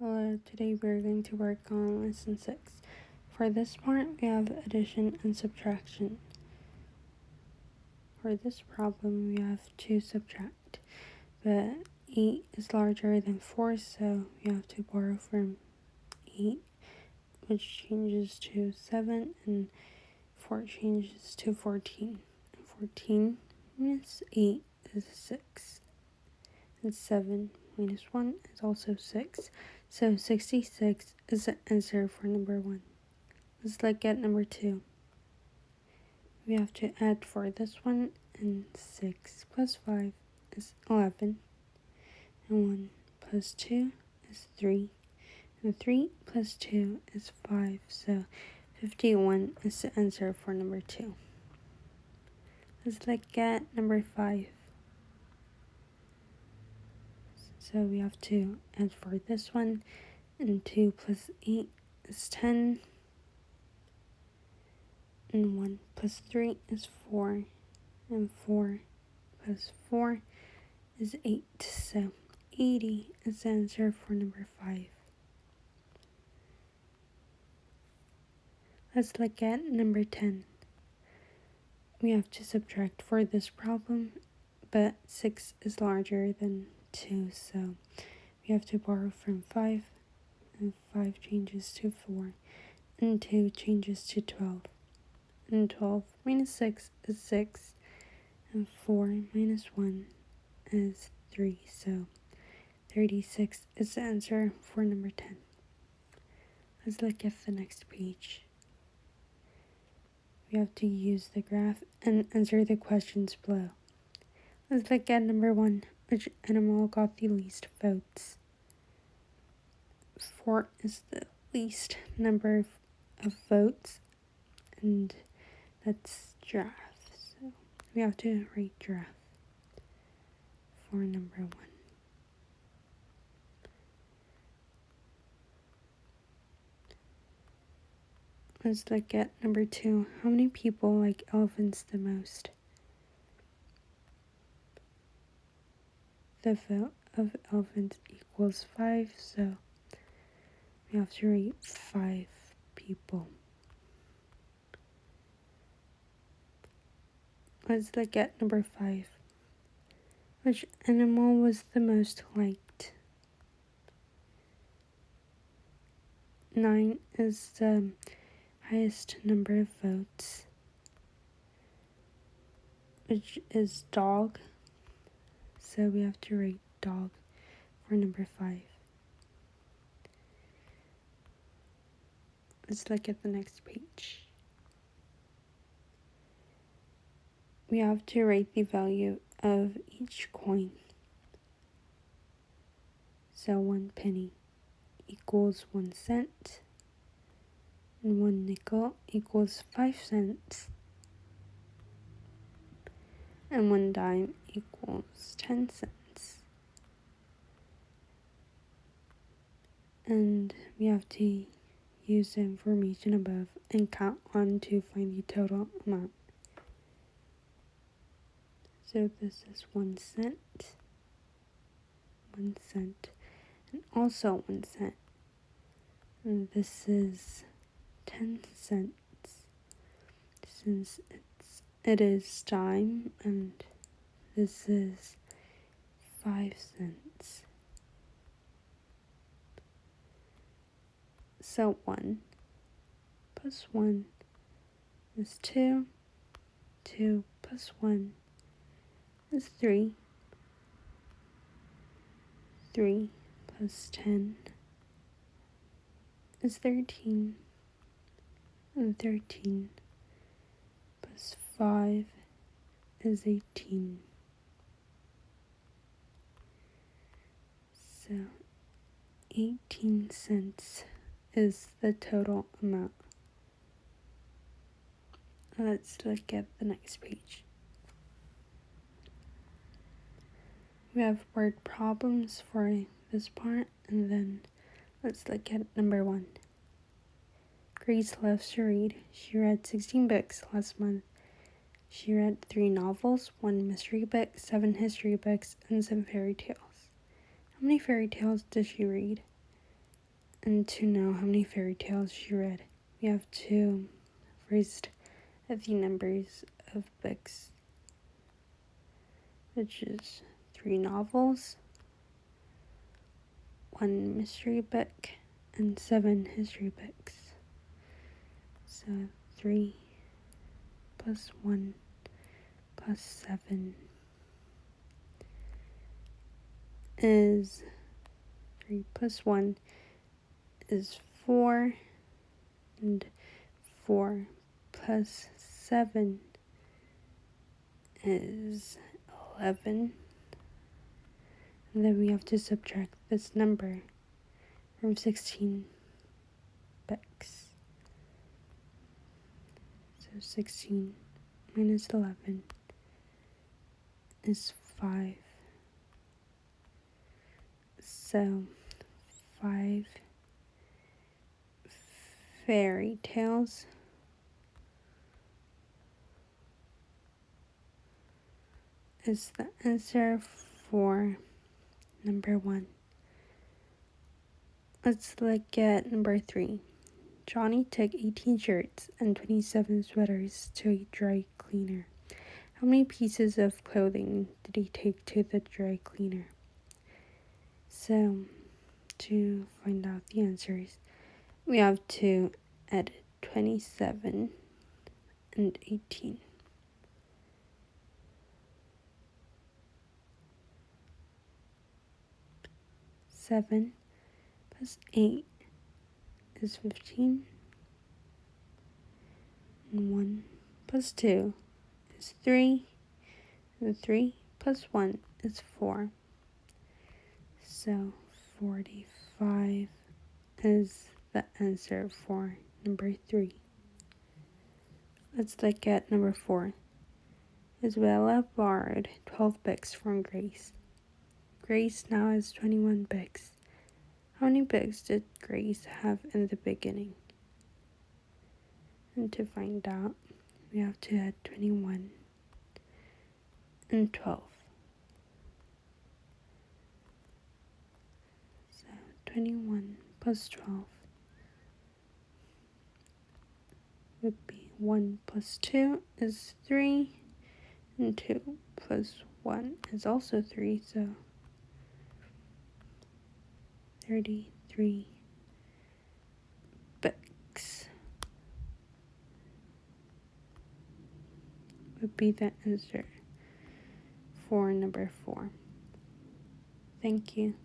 Hello, today we're going to work on lesson 6. For this part, we have addition and subtraction. For this problem, we have to subtract, but 8 is larger than 4, so we have to borrow from 8, which changes to 7, and 4 changes to 14. 14 minus 8 is 6, and 7 minus 1 is also 6. So 66 is the answer for number 1. Let's look at number 2. We have to add for this one, and 6 plus 5 is 11, and 1 plus 2 is 3, and 3 plus 2 is 5, so 51 is the answer for number 2. Let's look at number 5. So we have to add for this one, and 2 plus 8 is 10, and 1 plus 3 is 4, and 4 plus 4 is 8, so 80 is the answer for number 5. Let's look at number 10. We have to subtract for this problem, but 6 is larger than 2, so we have to borrow from 5, and 5 changes to 4, and 2 changes to 12, and 12 minus 6 is 6, and 4 minus 1 is 3, so 36 is the answer for number 10. Let's look at the next page. We have to use the graph and answer the questions below. Let's look at number 1. Which animal got the least votes? 4 is the least number of votes, and that's giraffe. So we have to write giraffe for number 1. Let's look at number 2. How many people like elephants the most? The vote of elephants equals 5, so we have to rate 5 people. Let's look at number 5. Which animal was the most liked? 9 is the highest number of votes, which is dog, so we have to rate dog for number 5. Let's look at the next page. We have to rate the value of each coin. So 1 penny equals 1 cent, and 1 nickel equals 5 cents, and 1 dime equals 10 cents. And we have to use the information above and count on to find the total amount. So this is 1 cent, 1 cent, and also 1 cent. And this is 10 cents, since it is dime, and this is 5 cents. So 1 plus 1 is 2, 2 plus 1 is 3, 3 plus 10 is 13, and 13 plus 5 is 18. So 18 cents is the total amount. Let's look at the next page. We have word problems for this part, and then let's look at number 1. Grace loves to read. She read 16 books last month. She read 3 novels, 1 mystery book, 7 history books, and some fairy tales. How many fairy tales did she read? And to know how many fairy tales she read, we have to first add the numbers of books, which is 3 novels, 1 mystery book, and 7 history books. So 3 plus 1 plus 7 is 3 plus 1 is 4, and 4 plus 7 is 11. And then we have to subtract this number from 16 books. So 16 minus 11 is 5. So 5 fairy tales is the answer for number 1. Let's look at number 3. Johnny took 18 shirts and 27 sweaters to a dry cleaner. How many pieces of clothing did he take to the dry cleaner? So, to find out the answers, we have to add 27 and 18. 7 plus 8 is 15. And 1 plus 2 is 3. And 3 plus 1 is 4. So 45 is the answer for number 3. Let's look at number 4. Isabella borrowed 12 books from Grace. Grace now has 21 books. How many books did Grace have in the beginning? And to find out, we have to add 21 and 12. So 21 plus 12 would be 1 plus 2 is 3, and 2 plus 1 is also 3, so 33 books would be the answer for number 4. Thank you.